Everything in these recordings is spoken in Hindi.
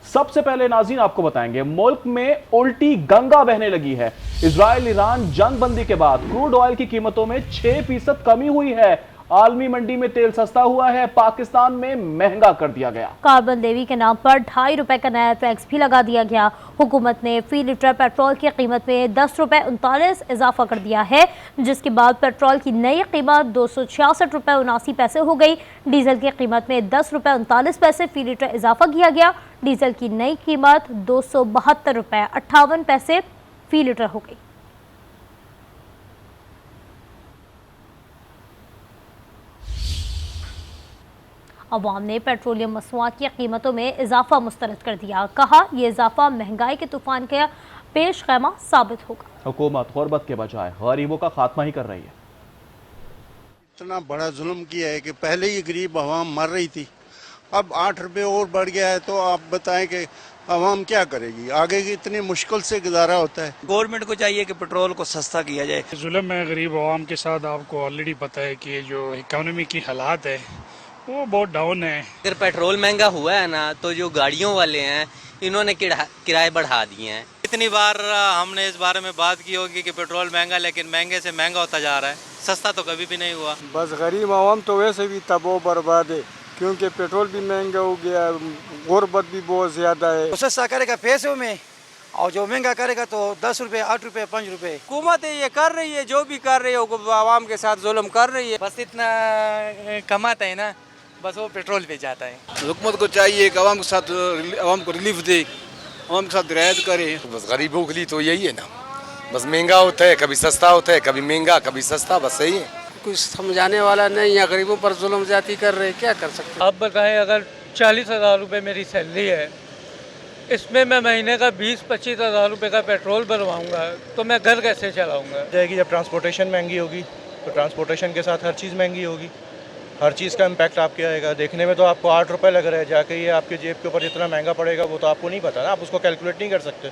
सबसे पहले नाज़रीन आपको बताएंगे, मुल्क में उल्टी गंगा बहने लगी है। इजराइल ईरान जंग बंदी के बाद क्रूड ऑयल की कीमतों में 6% कमी हुई है। आलमी मंडी में तेल सस्ता हुआ है, पाकिस्तान में महंगा कर दिया गया। कार्बन लेवी के नाम पर 2.5 रुपए का नया टैक्स भी लगा दिया गया। हुकूमत ने फी लीटर पेट्रोल की कीमत में 10 रुपए 39 इजाफा कर दिया है, जिसके बाद पेट्रोल की नई कीमत 266 रुपए 79 पैसे हो गई। डीजल की कीमत में 10 रुपए 39 पैसे फी लीटर इजाफा किया गया। डीजल की नई कीमत 272 रुपए 58 पैसे फी लीटर हो गई। अवाम ने पेट्रोलियम मसनूआत की कीमतों में इजाफा मुस्तरद कर दिया। कहा यह इजाफा महंगाई के तूफान का पेश खैमा साबित होगा। हुकूमत गुर्बत के बजाय गरीबों का खात्मा ही कर रही है। इतना बड़ा जुल्म किया है कि पहले ही गरीब अवाम मर रही थी, अब 8 रुपए और बढ़ गया है, तो आप बताएं कि अवाम क्या करेगी, आगे की इतनी मुश्किल से गुजारा होता है। गवर्नमेंट को चाहिए कि पेट्रोल को सस्ता किया जाए। जुल्म है गरीब अवाम के साथ। आपको ऑलरेडी पता है कि जो इकोनॉमी की हालात है वो बहुत डाउन है। अगर पेट्रोल महंगा हुआ है ना, तो जो गाड़ियों वाले हैं इन्होंने किराए बढ़ा दिए हैं। इतनी बार हमने इस बारे में बात की होगी कि पेट्रोल महंगा, लेकिन महंगे से महंगा होता जा रहा है, सस्ता तो कभी भी नहीं हुआ। बस गरीब आवाम तो वैसे भी तबाह बर्बाद है, क्योंकि पेट्रोल भी महंगा हो गया, गुर्बत भी बहुत ज्यादा है। तो सस्ता करेगा पैसों में, और जो महंगा करेगा तो 10 रुपए 8 रुपए 5 रुपए। हुकूमत ये कर रही है, जो भी कर रही है आवाम के साथ जुल्म कर रही है। बस इतना कमाता है ना, बस वो पेट्रोल पे जाता है। हुकूमत को चाहिए कि आवाम के साथ आवाम को रिलीफ दे, आवाम के साथ रियायत करे। बस गरीबों के लिए तो यही है ना, बस महंगा होता है, कभी सस्ता होता है, कभी महंगा कभी सस्ता, बस सही है। कुछ समझाने वाला नहीं, या गरीबों पर जुल्म ज्यादा कर रहे, क्या कर सकते। आप बताएं, अगर 40,000 रुपये मेरी सैलरी है, इसमें मैं महीने का 20-25 हज़ार रुपये का पेट्रोल भरवाऊंगा, तो मैं घर कैसे चलाऊंगा? जाएगी जब ट्रांसपोर्टेशन महंगी होगी, तो ट्रांसपोर्टेशन के साथ हर चीज़ महंगी होगी, हर चीज़ का इम्पैक्ट आपके आएगा। देखने में तो आपको 8 रुपये लग रहा है, जाके ये आपके जेब के ऊपर जितना महंगा पड़ेगा वो तो आपको नहीं पता ना, आप उसको कैलकुलेट नहीं कर सकते।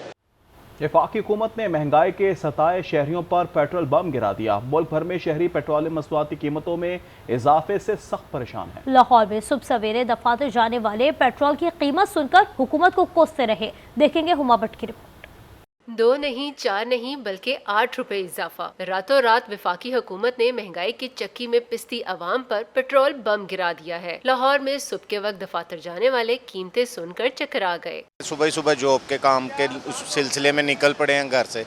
वफाकी हुकूमत ने महंगाई के सताए शहरियों पर पेट्रोल बम गिरा दिया। मुल्क भर में शहरी पेट्रोलियम मसनूआत की कीमतों में इजाफे से सख्त परेशान है। लाहौर में सुबह सवेरे दफातर जाने वाले पेट्रोल की कीमत सुनकर हुकूमत को कोसते रहे। देखेंगे हुमा भट्ट की रिपोर्ट। 2 नहीं 4 नहीं बल्कि 8 रुपए इजाफा। रातों रात वफाकी हुकूमत ने महंगाई की चक्की में पिसती आवाम पर पेट्रोल बम गिरा दिया है। लाहौर में सुबह के वक्त दफातर जाने वाले कीमतें सुनकर चकरा गए। सुबह सुबह जॉब के काम के सिलसिले में निकल पड़े हैं घर से,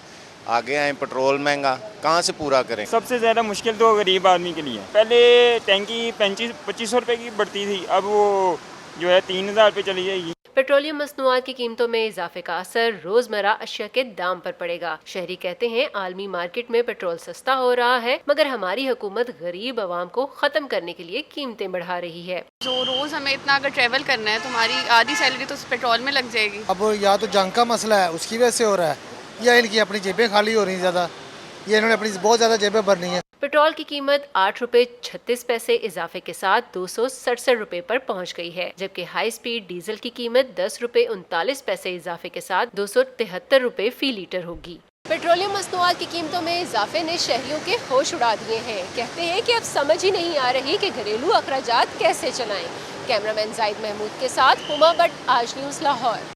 आगे आए पेट्रोल महंगा, कहाँ से पूरा करें। सबसे ज्यादा मुश्किल तो गरीब आदमी के लिए। पहले टैंकी 2500 रुपए की बढ़ती थी, अब वो जो है 3000 पे चली जाएगी। पेट्रोलियम मसनूआत की कीमतों में इजाफे का असर रोजमर्रा अशिया के दाम पर पड़ेगा। शहरी कहते हैं आलमी मार्केट में पेट्रोल सस्ता हो रहा है, मगर हमारी हुकूमत गरीब आवाम को खत्म करने के लिए कीमतें बढ़ा रही है। जो रोज हमें इतना अगर ट्रेवल करना है तो हमारी आधी सैलरी तो पेट्रोल में लग जाएगी। अब या तो जंग का मसला है उसकी वजह से हो रहा है, या इनकी अपनी जेबें खाली हो रही ज्यादा, ये इन्होंने अपनी बहुत ज्यादा जेबें भरनी है। पेट्रोल की कीमत 8 रुपए 36 पैसे इजाफे के साथ 267 रुपए पर पहुंच गई है, जबकि हाई स्पीड डीजल की कीमत 10 रुपए 39 पैसे इजाफे के साथ 273 रुपए फी लीटर होगी। पेट्रोलियम मसनूआत की कीमतों में इजाफे ने शहरियों के होश उड़ा दिए हैं। कहते हैं कि अब समझ ही नहीं आ रही कि घरेलू अखराजात कैसे चलाएं। कैमरामैन जाहिद महमूद के साथ हुमा भट्ट, आज न्यूज़ लाहौर।